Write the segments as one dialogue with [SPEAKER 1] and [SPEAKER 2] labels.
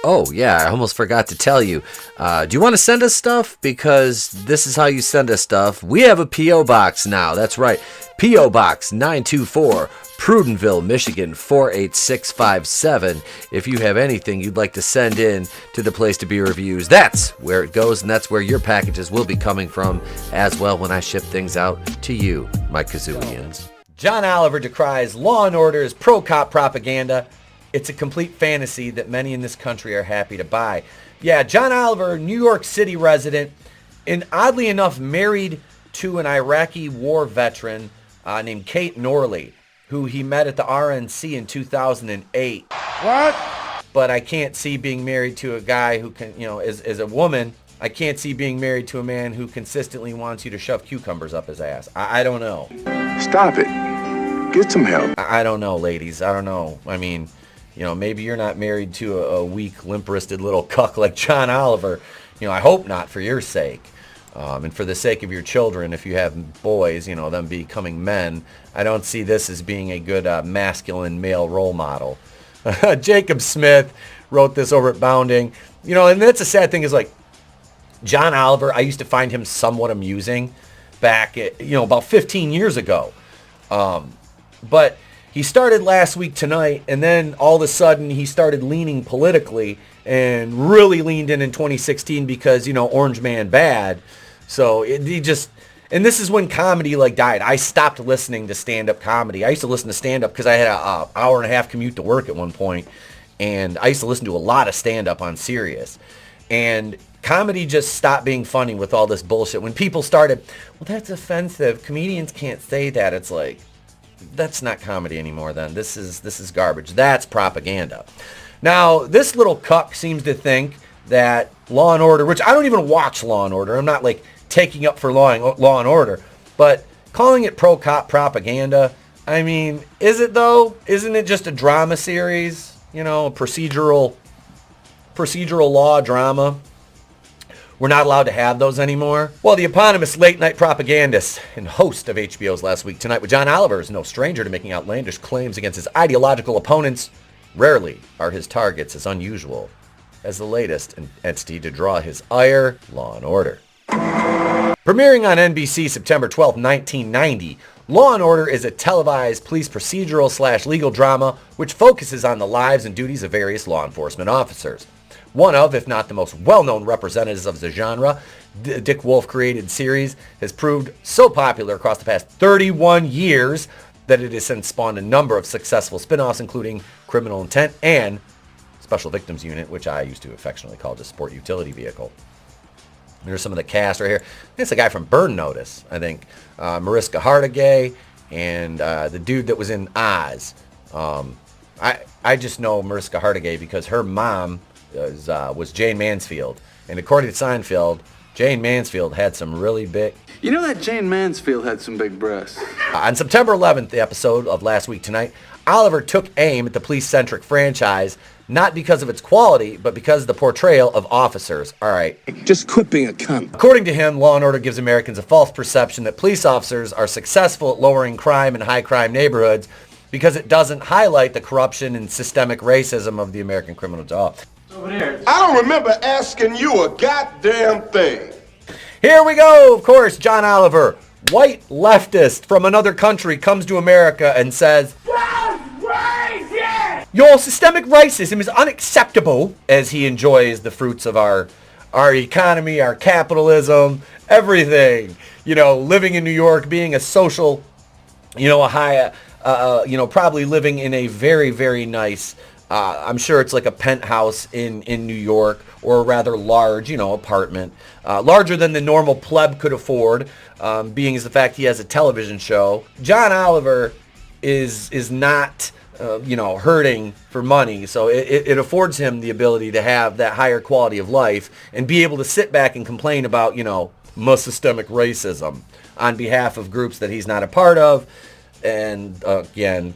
[SPEAKER 1] Oh, yeah, I almost forgot to tell you. Do you want to send us stuff? Because this is how you send us stuff. We have a P.O. Box now. That's right. P.O. Box 924, Prudenville, Michigan 48657. If you have anything you'd like to send in to the Place to Be Reviews, that's where it goes, and that's where your packages will be coming from as well when I ship things out to you, my Kazooians. John Oliver decries Law & Order's pro-cop propaganda. It's a complete fantasy that many in this country are happy to buy. Yeah, John Oliver, New York City resident, and oddly enough married to an Iraqi war veteran named Kate Norley, who he met at the RNC in 2008.
[SPEAKER 2] What?
[SPEAKER 1] But I can't see being married to a guy who can, as a woman, I can't see being married to a man who consistently wants you to shove cucumbers up his ass. I don't know.
[SPEAKER 2] Stop it. Get some help.
[SPEAKER 1] I don't know, ladies. I don't know. I mean, maybe you're not married to a weak, limp-wristed little cuck like John Oliver. I hope not, for your sake. And for the sake of your children, if you have boys, them becoming men, I don't see this as being a good masculine male role model. Jacob Smith wrote this over at Bounding. And that's a sad thing is, like, John Oliver, I used to find him somewhat amusing back at, about 15 years ago. But he started last week tonight, and then all of a sudden he started leaning politically and really leaned in 2016 because, Orange Man bad. So he just, and this is when comedy died. I stopped listening to stand-up comedy. I used to listen to stand-up because I had an hour and a half commute to work at one point, and I used to listen to a lot of stand-up on Sirius. And comedy just stopped being funny with all this bullshit. When people started, well, that's offensive. Comedians can't say that. It's like, that's not comedy anymore then. This is garbage. That's propaganda. Now, this little cuck seems to think that Law and Order, which I don't even watch Law and Order. I'm not taking up for Law and Order, but calling it pro-cop propaganda, I mean, is it though? Isn't it just a drama series? A procedural law drama? We're not allowed to have those anymore. Well, the eponymous late-night propagandist and host of HBO's Last Week Tonight with John Oliver is no stranger to making outlandish claims against his ideological opponents. Rarely are his targets as unusual as the latest entity to draw his ire, Law & Order. Premiering on NBC September 12, 1990, Law & Order is a televised police procedural/legal drama which focuses on the lives and duties of various law enforcement officers. One of, if not the most well-known representatives of the genre, Dick Wolf-created series has proved so popular across the past 31 years that it has since spawned a number of successful spin-offs, including Criminal Intent and Special Victims Unit, which I used to affectionately call the Sport Utility Vehicle. There's some of the cast right here. It's a guy from Burn Notice, I think. Mariska Hargitay and the dude that was in Oz. I just know Mariska Hargitay because her mom was Jane Mansfield. And according to Seinfeld, Jane Mansfield had some really big...
[SPEAKER 3] You know that Jane Mansfield had some big breasts.
[SPEAKER 1] On September 11th, the episode of Last Week Tonight, Oliver took aim at the police-centric franchise, not because of its quality, but because of the portrayal of officers. All right.
[SPEAKER 2] Just quit being a cunt.
[SPEAKER 1] According to him, Law & Order gives Americans a false perception that police officers are successful at lowering crime in high-crime neighborhoods because it doesn't highlight the corruption and systemic racism of the American criminal law.
[SPEAKER 4] I don't remember asking you a goddamn thing.
[SPEAKER 1] Here we go, of course, John Oliver, white leftist from another country, comes to America and says, your systemic racism is unacceptable, as he enjoys the fruits of our economy, our capitalism, everything. Living in New York, being a social, a high, probably living in a very, very nice, I'm sure it's like a penthouse in New York, or a rather large, apartment, larger than the normal pleb could afford, being as the fact he has a television show. John Oliver is not, hurting for money, so it affords him the ability to have that higher quality of life and be able to sit back and complain about, systemic racism on behalf of groups that he's not a part of, and again,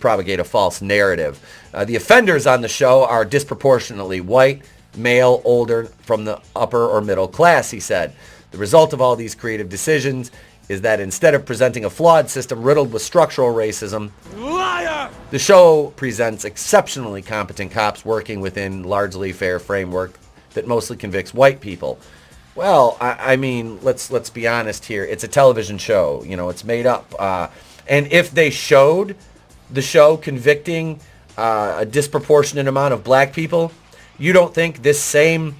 [SPEAKER 1] propagate a false narrative. The offenders on the show are disproportionately white, male, older, from the upper or middle class, he said. The result of all these creative decisions is that instead of presenting a flawed system riddled with structural racism, liar! The show presents exceptionally competent cops working within largely fair framework that mostly convicts white people. Well, I mean, let's be honest here. It's a television show. You know, it's made up. And if they showed the show convicting a disproportionate amount of black people, you don't think this same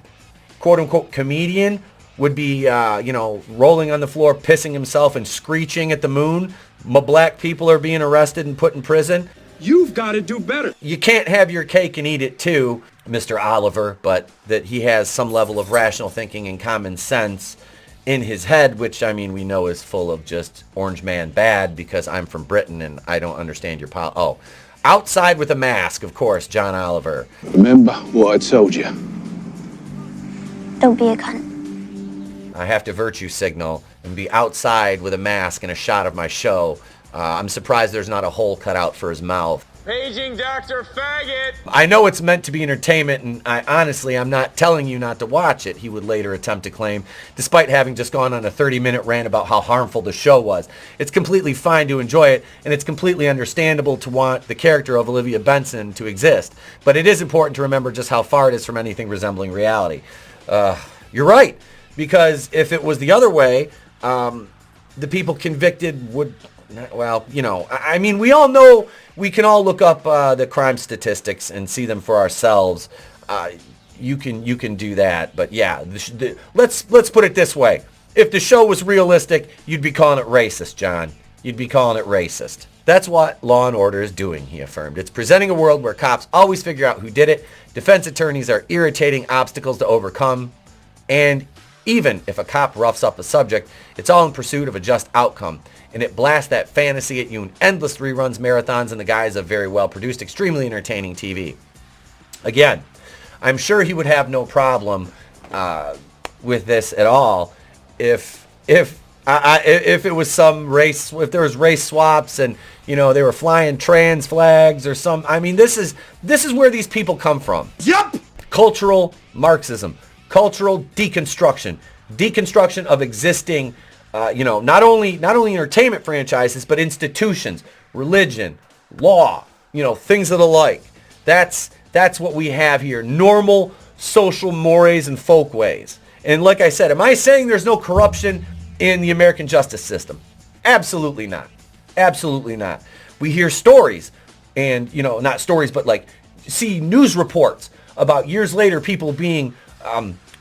[SPEAKER 1] quote-unquote comedian would be, rolling on the floor, pissing himself and screeching at the moon? Black people are being arrested and put in prison.
[SPEAKER 2] You've got to do better.
[SPEAKER 1] You can't have your cake and eat it too, Mr. Oliver, but that he has some level of rational thinking and common sense in his head, which, I mean, we know is full of just orange man bad because I'm from Britain and I don't understand your outside with a mask, of course, John Oliver.
[SPEAKER 2] Remember what I told you.
[SPEAKER 5] Don't be a cunt.
[SPEAKER 1] I have to virtue signal and be outside with a mask and a shot of my show. I'm surprised there's not a hole cut out for his mouth.
[SPEAKER 6] Paging Dr. Faggot!
[SPEAKER 1] I know it's meant to be entertainment, and I'm not telling you not to watch it, he would later attempt to claim, despite having just gone on a 30-minute rant about how harmful the show was. It's completely fine to enjoy it, and it's completely understandable to want the character of Olivia Benson to exist. But it is important to remember just how far it is from anything resembling reality. You're right, because if it was the other way, the people convicted would... Well, you know, I mean, we all know, we can all look up the crime statistics and see them for ourselves. You can do that, but yeah, let's put it this way: if the show was realistic, you'd be calling it racist, John. You'd be calling it racist. That's what Law & Order is doing, he affirmed. It's presenting a world where cops always figure out who did it. Defense attorneys are irritating obstacles to overcome, and even if a cop roughs up a subject, it's all in pursuit of a just outcome. And it blasts that fantasy at you in endless reruns, marathons, in the guise of very well-produced, extremely entertaining TV. Again, I'm sure he would have no problem with this at all if it was some race, if there was race swaps and, you know, they were flying trans flags or some. I mean, this is where these people come from.
[SPEAKER 2] Yup!
[SPEAKER 1] Cultural Marxism, cultural deconstruction of existing. Not only entertainment franchises, but institutions, religion, law, things of the like. That's what we have here. Normal social mores and folkways. And like I said, am I saying there's no corruption in the American justice system? Absolutely not. Absolutely not. We hear stories and, not stories, but see news reports about years later people being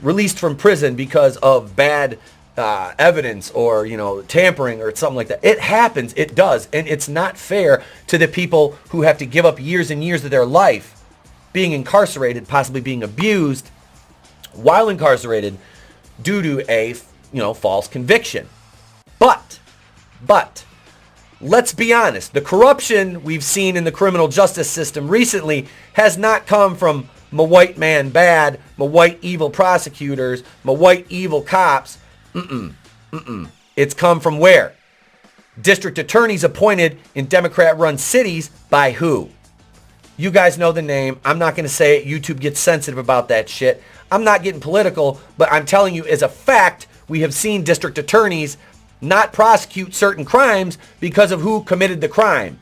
[SPEAKER 1] released from prison because of bad evidence or tampering or something like that. It happens. It does. And it's not fair to the people who have to give up years and years of their life being incarcerated, possibly being abused while incarcerated due to a false conviction. But let's be honest, the corruption we've seen in the criminal justice system recently has not come from my white man bad, my white evil prosecutors, my white evil cops. It's come from where? District attorneys appointed in Democrat-run cities by who? You guys know the name. I'm not going to say it. YouTube gets sensitive about that shit. I'm not getting political, but I'm telling you as a fact, we have seen district attorneys not prosecute certain crimes because of who committed the crime.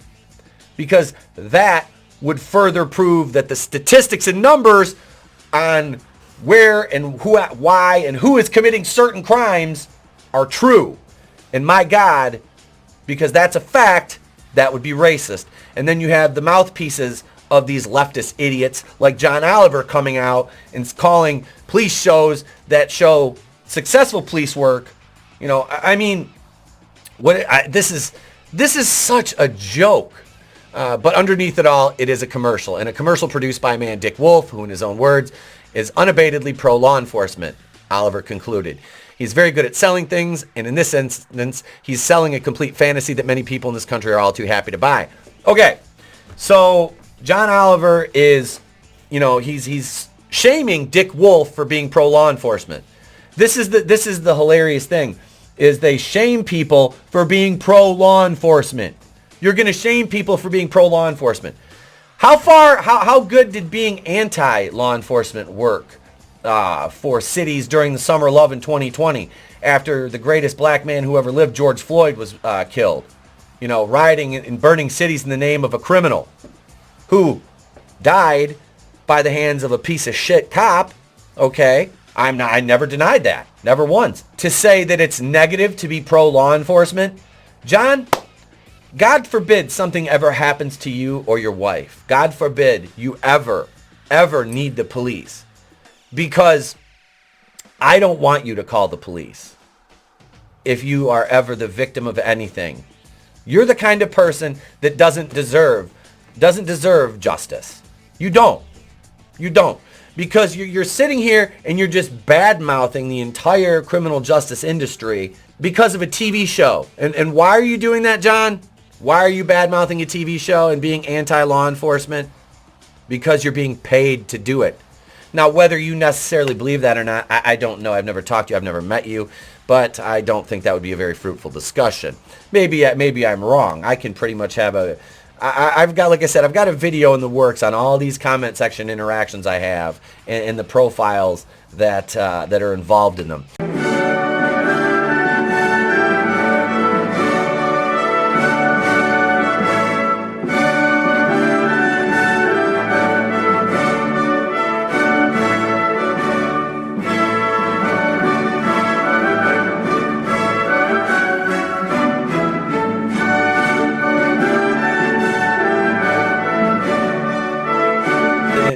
[SPEAKER 1] Because that would further prove that the statistics and numbers on where and who, why, and who is committing certain crimes are true. And my God, because that's a fact, that would be racist. And then you have the mouthpieces of these leftist idiots like John Oliver coming out and calling police shows that show successful police work. This is such a joke. But underneath it all, it is a commercial. And a commercial produced by a man, Dick Wolf, who in his own words is unabatedly pro-law enforcement, Oliver concluded. He's very good at selling things, and in this instance, he's selling a complete fantasy that many people in this country are all too happy to buy. Okay, so John Oliver is, he's shaming Dick Wolf for being pro-law enforcement. This is the hilarious thing, is they shame people for being pro-law enforcement. You're going to shame people for being pro-law enforcement. How good did being anti-law enforcement work for cities during the Summer of Love in 2020 after the greatest black man who ever lived, George Floyd, was killed. You know, rioting and burning cities in the name of a criminal who died by the hands of a piece of shit cop. Okay, I never denied that. Never once. To say that it's negative to be pro-law enforcement, John, God forbid something ever happens to you or your wife. God forbid you ever need the police. Because I don't want you to call the police if you are ever the victim of anything. You're the kind of person that doesn't deserve justice. You don't. You don't. Because you're sitting here and you're just bad-mouthing the entire criminal justice industry because of a TV show. And why are you doing that, John? Why are you bad-mouthing a TV show and being anti-law enforcement? Because you're being paid to do it. Now, whether you necessarily believe that or not, I don't know. I've never talked to you. I've never met you. But I don't think that would be a very fruitful discussion. Maybe I'm wrong. I can pretty much have I've got, like I said, I've got a video in the works on all these comment section interactions I have and the profiles that are involved in them.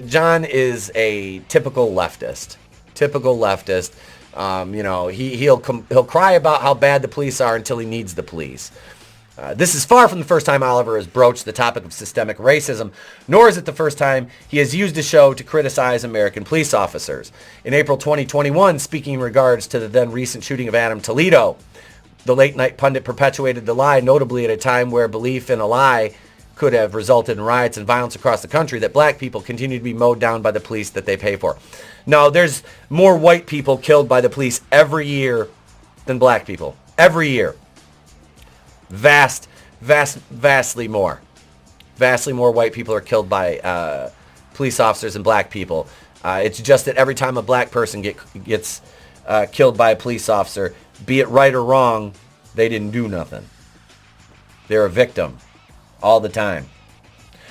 [SPEAKER 1] John is a typical leftist. You know, he'll cry about how bad the police are until he needs the police. This is far from the first time Oliver has broached the topic of systemic racism, nor is it the first time he has used the show to criticize American police officers. In April 2021, speaking in regards to the then recent shooting of Adam Toledo, the late-night pundit perpetuated the lie, notably at a time where belief in a lie could have resulted in riots and violence across the country, that black people continue to be mowed down by the police that they pay for. No, there's more white people killed by the police every year than black people. Every year. Vastly more. Vastly more white people are killed by police officers than black people. It's just that every time a black person gets killed by a police officer, be it right or wrong, they didn't do nothing. They're a victim. All the time.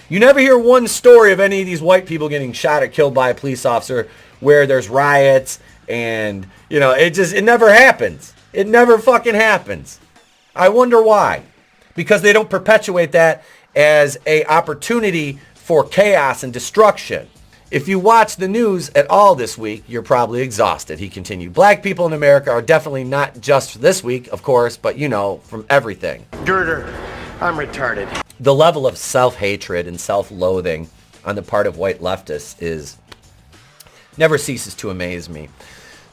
[SPEAKER 1] You never hear one story of any of these white people getting shot or killed by a police officer where there's riots and, you know, it never happens. It never fucking happens. I wonder why. Because they don't perpetuate that as a opportunity for chaos and destruction. If you watch the news at all this week, you're probably exhausted, he continued. Black people in America are definitely not just this week, of course, but, you know, from everything.
[SPEAKER 5] Girder, I'm retarded.
[SPEAKER 1] The level of self-hatred and self-loathing on the part of white leftists never ceases to amaze me.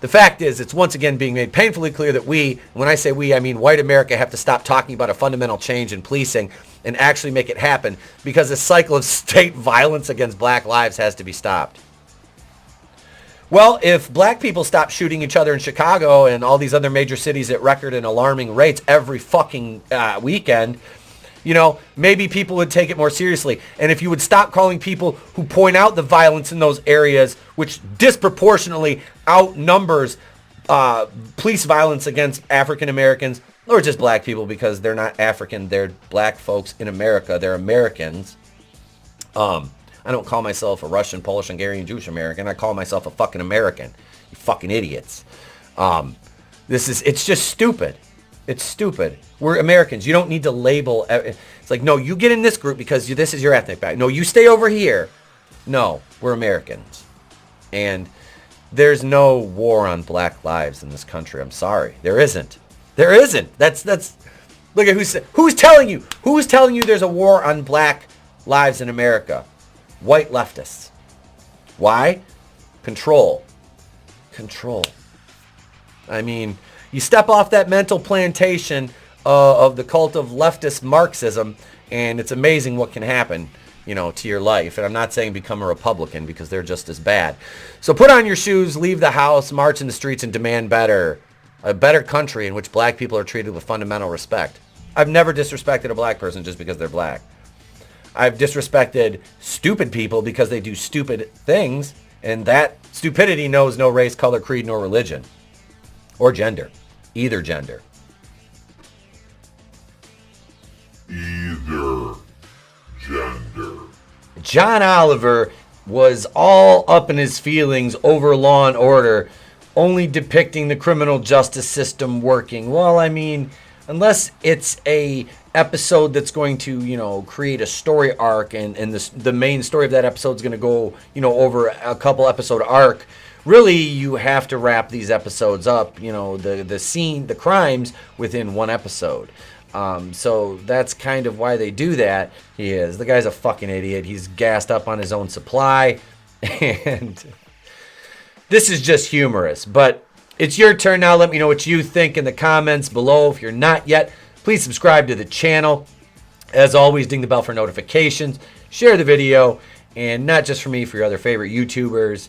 [SPEAKER 1] The fact is, it's once again being made painfully clear that we, when I say we, I mean white America, have to stop talking about a fundamental change in policing and actually make it happen, because the cycle of state violence against black lives has to be stopped. Well, if black people stop shooting each other in Chicago and all these other major cities at record and alarming rates every fucking weekend, you know, maybe people would take it more seriously. And if you would stop calling people who point out the violence in those areas, which disproportionately outnumbers police violence against African Americans, or just black people, because they're not African, they're black folks in America, they're Americans. I don't call myself a Russian, Polish, Hungarian, Jewish American. I call myself a fucking American. You fucking idiots. It's just stupid. It's stupid. We're Americans. You don't need to label. It's like, no, you get in this group because this is your ethnic background. No, you stay over here. No, we're Americans. And there's no war on black lives in this country. I'm sorry. There isn't. There isn't. That's look at who's telling you. Who's telling you there's a war on black lives in America? White leftists. Why? Control. I mean, you step off that mental plantation of the cult of leftist Marxism, and it's amazing what can happen, you know, to your life. And I'm not saying become a Republican, because they're just as bad. So put on your shoes, leave the house, march in the streets, and demand better. A better country in which black people are treated with fundamental respect. I've never disrespected a black person just because they're black. I've disrespected stupid people because they do stupid things, And that stupidity knows no race, color, creed, nor religion. Or gender. Either gender.
[SPEAKER 7] Either gender.
[SPEAKER 1] John Oliver was all up in his feelings over Law and Order, only depicting the criminal justice system working. Well, I mean, unless it's a episode that's going to, you know, create a story arc, and the main story of that episode is going to go, you know, over a couple episode arc, really you have to wrap these episodes up, you know, the crimes within one episode. So that's kind of why they do that. The guy's a fucking idiot. He's gassed up on his own supply, and this is just humorous. But it's your turn now. Let me know what you think in the comments below. If you're not yet, please subscribe to the channel. As always, ding the bell for notifications. Share the video, and not just for me, for your other favorite YouTubers.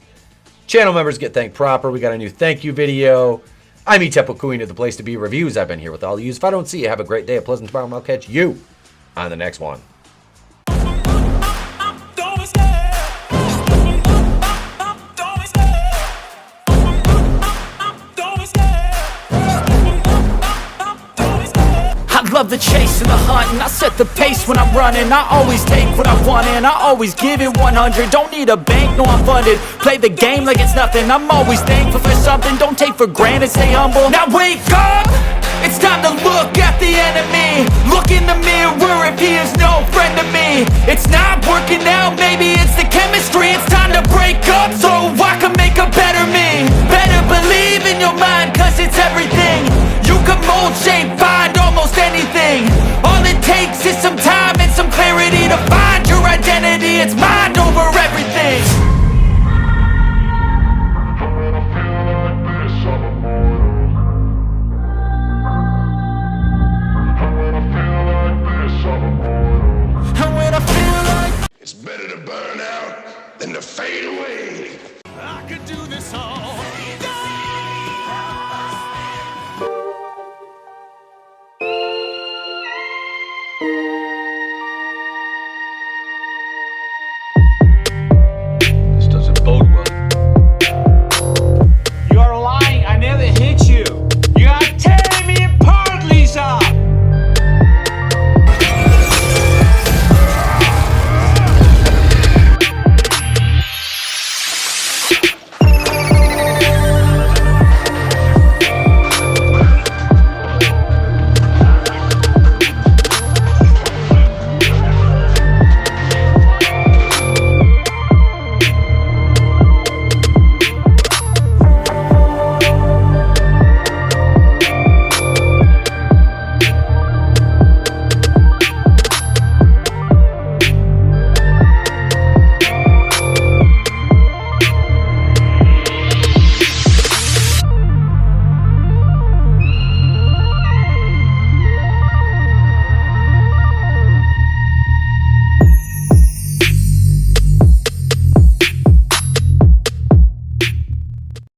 [SPEAKER 1] Channel members get thanked proper. We got a new thank you video. I'm Etepo Queen of the Place to Be Reviews. I've been here with all of you. If I don't see you, have a great day, a pleasant tomorrow, and I'll catch you on the next one.
[SPEAKER 8] I love the chase and the hunt, and I set the pace when I'm running. I always take what I want and I always give it 100. Don't need a bank, no I'm funded. Play the game like it's nothing. I'm always thankful for something. Don't take for granted, stay humble. Now wake up! It's time to look at the enemy. Look in the mirror if he is no friend to me. It's not working out, maybe it's the chemistry. It's time to break up, so